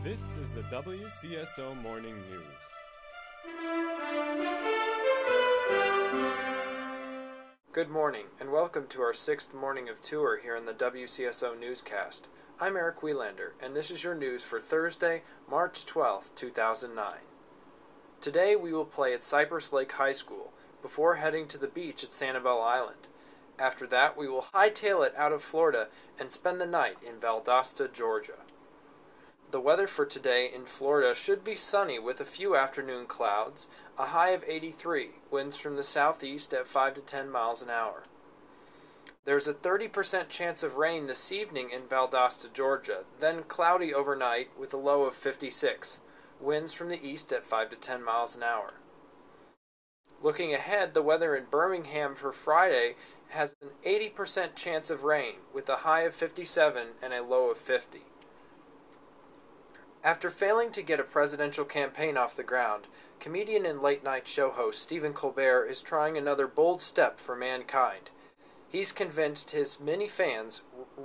This is the WCSO Morning News. Good morning, and welcome to our 6th morning of tour here in the WCSO Newscast. I'm Eric Wielander, and this is your news for Thursday, March 12, 2009. Today we will play at Cypress Lake High School, before heading to the beach at Sanibel Island. After that, we will hightail it out of Florida and spend the night in Valdosta, Georgia. The weather for today in Florida should be sunny with a few afternoon clouds, a high of 83, winds from the southeast at 5 to 10 miles an hour. There's a 30% chance of rain this evening in Valdosta, Georgia, then cloudy overnight with a low of 56, winds from the east at 5 to 10 miles an hour. Looking ahead, the weather in Birmingham for Friday has an 80% chance of rain with a high of 57 and a low of 50. After failing to get a presidential campaign off the ground, comedian and late-night show host Stephen Colbert is trying another bold step for mankind. He's convinced his many fans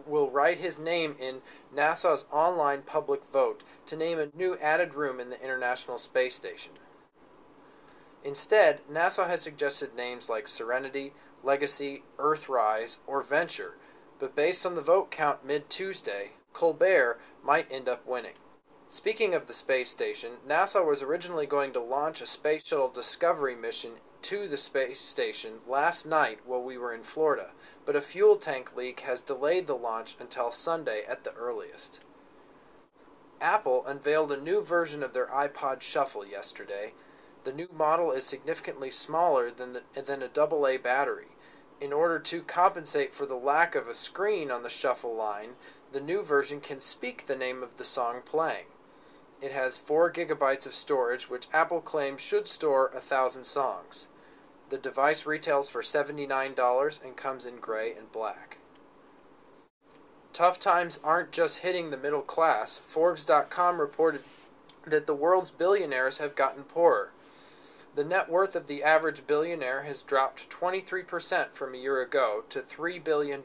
will write his name in NASA's online public vote to name a new added room in the International Space Station. Instead, NASA has suggested names like Serenity, Legacy, Earthrise, or Venture, but based on the vote count mid-Tuesday, Colbert might end up winning. Speaking of the space station, NASA was originally going to launch a Space Shuttle Discovery mission to the space station last night while we were in Florida, but a fuel tank leak has delayed the launch until Sunday at the earliest. Apple unveiled a new version of their iPod Shuffle yesterday. The new model is significantly smaller than a AA battery. In order to compensate for the lack of a screen on the Shuffle line, the new version can speak the name of the song playing. It has 4 gigabytes of storage, which Apple claims should store 1,000 songs. The device retails for $79 and comes in gray and black. Tough times aren't just hitting the middle class. Forbes.com reported that the world's billionaires have gotten poorer. The net worth of the average billionaire has dropped 23% from a year ago to $3 billion.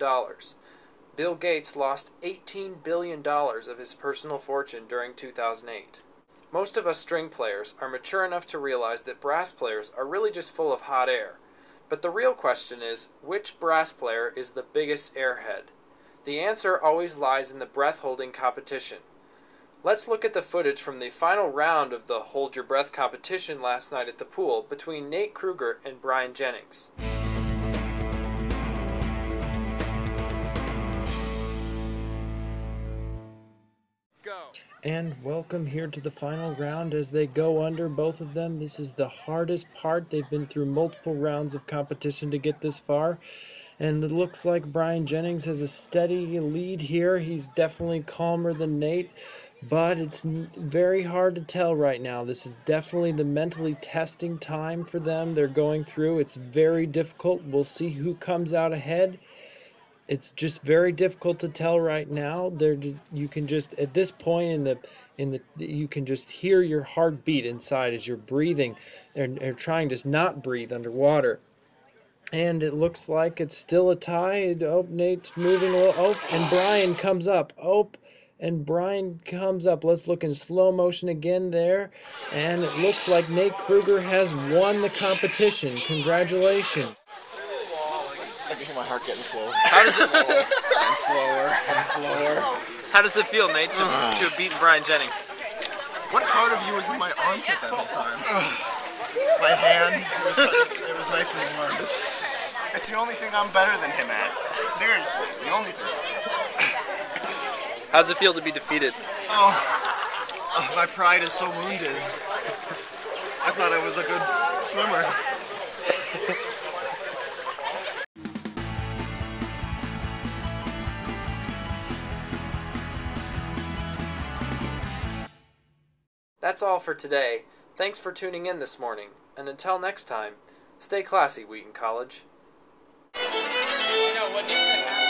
Bill Gates lost $18 billion of his personal fortune during 2008. Most of us string players are mature enough to realize that brass players are really just full of hot air. But the real question is, which brass player is the biggest airhead? The answer always lies in the breath-holding competition. Let's look at the footage from the final round of the Hold Your Breath competition last night at the pool between Nate Kruger and Brian Jennings. And welcome here to the final round as they go under, both of them. This is the hardest part. They've been through multiple rounds of competition to get this far. And it looks like Brian Jennings has a steady lead here. He's definitely calmer than Nate, but it's very hard to tell right now. This is definitely the mentally testing time for them. They're going through. It's very difficult. We'll see who comes out ahead. It's just very difficult to tell right now. You can just at this point you can just hear your heartbeat inside as you're breathing and trying to not breathe underwater. And it looks like it's still a tie. Oh, Nate's moving a little. Oh, and Brian comes up. Oh, and Brian comes up. Let's look in slow motion again there. And it looks like Nate Kruger has won the competition. Congratulations. I can hear my heart getting slower. How does it And slower and slower. How does it feel, Nate, to have beaten Brian Jennings? What part of you was in my armpit that whole time? My hand. It was nice and warm. It's the only thing I'm better than him at. Seriously, the only thing. How does it feel to be defeated? Oh, my pride is so wounded. I thought I was a good swimmer. That's all for today. Thanks for tuning in this morning, and until next time, stay classy, Wheaton College. What needs to happen?